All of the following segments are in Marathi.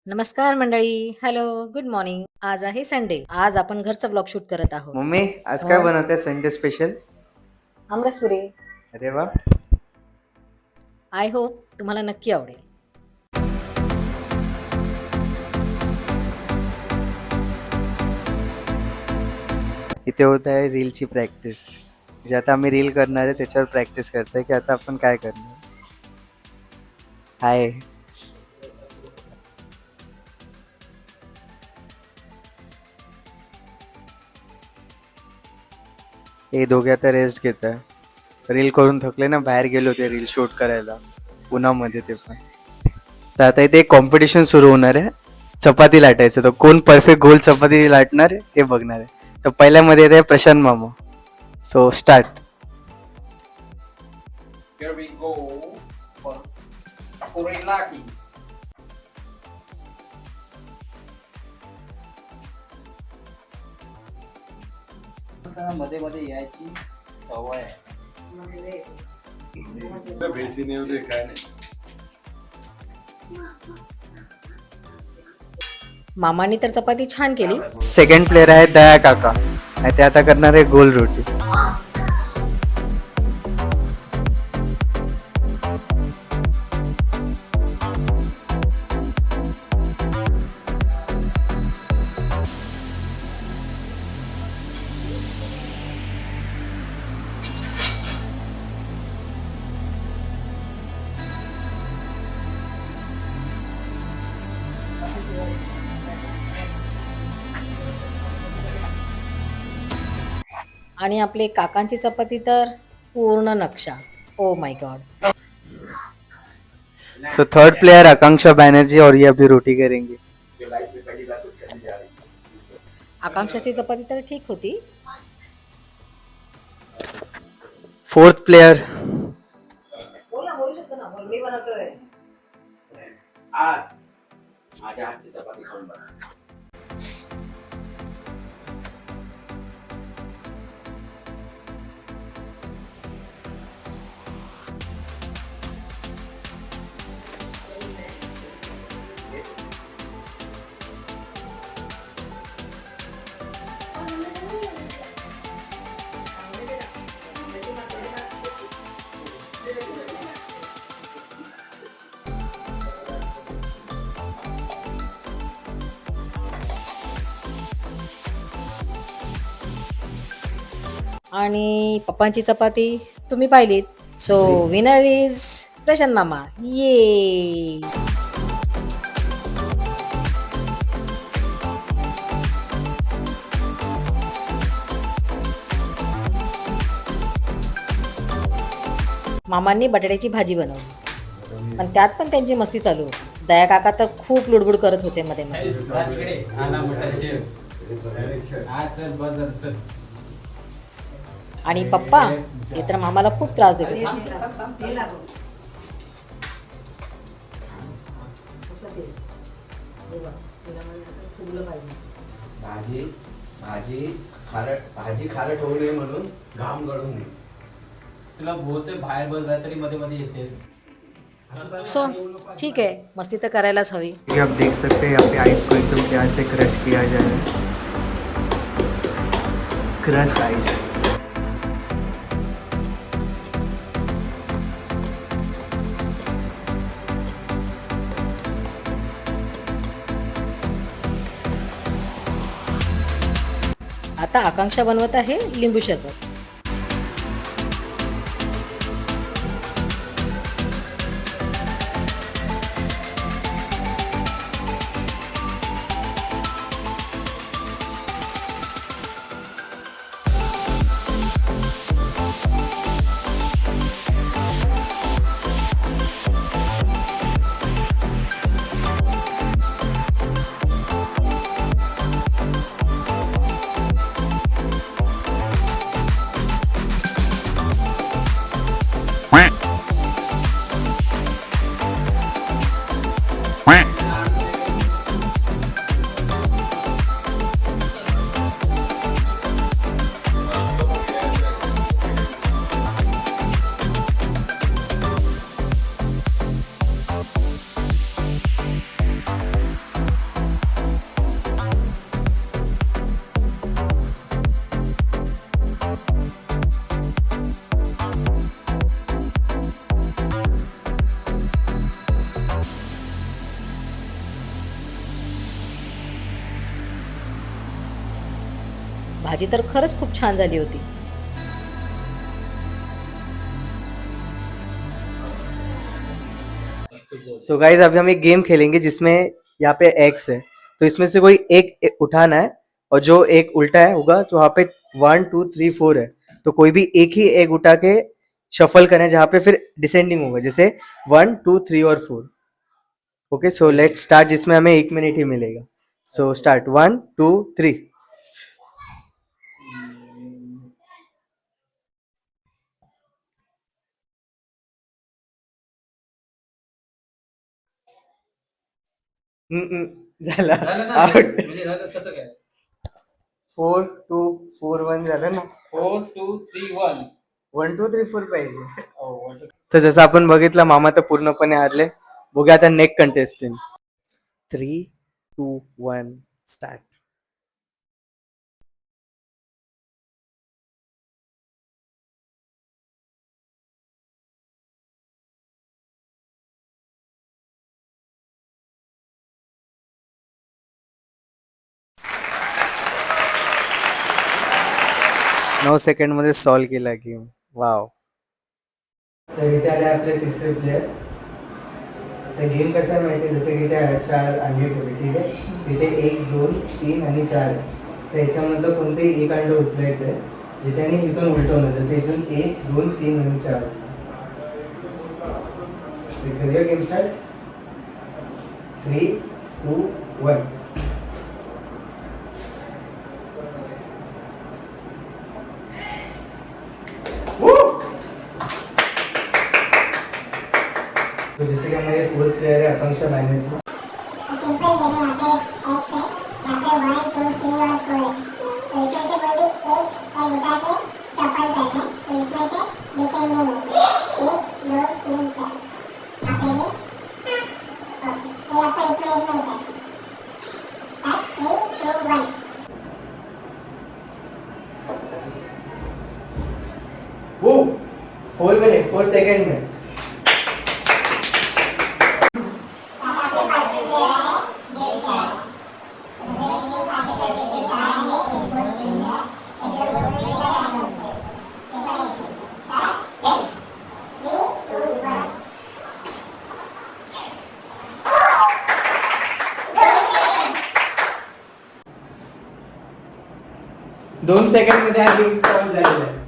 नमस्कार मंडळी. Hello, good morning. आज आहे संडे. आज आपण घरचा ब्लॉग शूट करत आहोत. मम्मी आज काय बनवते संडे स्पेशल? आमरसपुरी. अरे वा. आय होप तुम्हाला नक्की आवडेल. इथे होत आहे रीलची प्रॅक्टिस. जे आता आम्ही रील करणार आहे त्याच्यावर प्रॅक्टिस करतोय की आता आपण काय करणार. हाय. हे दोघे आता रेस्ट घेत आहे. रील करून थकले ना, बाहेर गेले होते रील शूट करायला पुण्यामध्ये ते पण. तर आता इथे एक कॉम्पिटिशन सुरू होणार आहे चपाती लाटायचं. तर कोण परफेक्ट गोल चपाती लाटणार ते बघणार आहे. तर पहिल्यामध्ये येत आहे प्रशांत मामा. So start. Here we go for takoyaki. मध्ये मध्ये यायची सवय आहे. काय नाही. मामाने तर चपाती छान केली. सेकंड प्लेयर आहे दया काका आणि ते आता करणार आहे गोल रोटी. आणि आपले काकांची चपाती तर पूर्ण नक्षा. Oh my god. So third player Akanksha Banerjee और ये अभी रोटी करेंगे. आकांक्षाची चपाती तर ठीक होती. फोर्थ प्लेयर बोलू शकतो ना, मी बनवतोय. आज माझ्या हातची चपाती खाऊन बघा. आणि पप्पांची चपाती तुम्ही पाहिलीत. सो विनर इज प्रशांत मामा. ये. मामांनी बटाट्याची भाजी बनवली, पण त्यात पण त्यांची मस्ती चालू होती. दया काका तर खूप लुडबुड करत होते मध्ये मध्ये. आणि पप्पा हे तर मामाला खूप त्रास देत होते. भाजी भाजी भाजी खारट होऊ नये म्हणून घाम गळू नये. तुला बोलतोय बाहेर बस तरी मध्ये मध्ये येतेस. सो ठीक आहे, मस्ती तर करायलाच हवी. आप देख सकते हैं यहाँ पे आइस को एकदम प्यार से क्रश किया जाए. Crush ice. आता आकांक्षा बनवत आहे लिंबू सरबत. भाजी तर खरंच खूप छान झाली होती. सो गाइस अभी हम एक गेम खेलेंगे जिसमें यहाँ पे एग्स है, तो इसमें से कोई एक उठाना है और जो एक उल्टा है होगा तो वहाँ पे 1 2 3 4 है, तो कोई भी एक ही एग उठा के शफल करें जहाँ पे फिर डिसेंडिंग होगा, जैसे 1 2 3 और 4. ओके सो लेट स्टार्ट, जिसमें हमें 1 मिनट ही मिलेगा. So start 1 2 3. झाला आउट. म्हणजे झालं कसं काय 4 2 4 1 झालं ना. 4 2 3 1 1 2 3 4 पाहिजे. तर जसं आपण बघितलं मामा तर पूर्णपणे हारले. बघूया आता नेक्स्ट कंटेस्टंट. 3 2 1 स्टार्ट. नऊ सेकंड मध्ये सॉल्व्ह केला गेम. वाव. तर इथे आले आपले तिसरे प्लेयर. तर गेम कसा आहे माहिती आहे, जसं की इथे 4 अंडे ठेवले, ठीक आहे. तिथे 1 2 3 आणि 4 आहे. तर याच्यामधलं कोणतेही एक अंड उचलायचं आहे, ज्याच्याने इथून उलटवणं, जसं इथून 1 2 3 आणि 4. करूया गेम स्टार्ट. 3 2 1. तो जैसे कि हमारे फोर्थ प्लेयर है आकांक्षा बैनर्जी. सिंपल गेम है. यहाँ पे एक्स है, यहाँ पे 1 2 3 और 4 है. तो इसमें से कोई भी एक एग उठा के शफल करना है, तो इसमें से डिसेंडिंग होगा 1 2 3 4. आप रेडी? ओके. तो आपको 1 मिनट में ही करना है. 3 2 1. वो 4 मिनट 4 सेकंड में. आपके पास जो है गेम का है. जैसे कि आगे चलते हैं 4 है, 1 2 3 4. ऐसे बोल रही है हम उससे. Paper 1 start. 3 2 1. 2 सेकंड मध्ये हा गेम सॉल्व्ह झालेला आहे.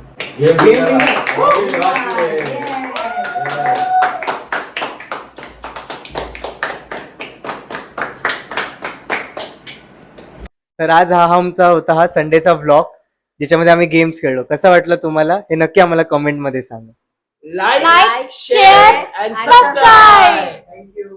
तर आज हा आमचा होता हा संडेचा व्लॉग, ज्याच्यामध्ये आम्ही गेम्स खेळलो. कसा वाटला तुम्हाला हे नक्की आम्हाला कमेंट मध्ये सांगा. Like share and subscribe. Thank you.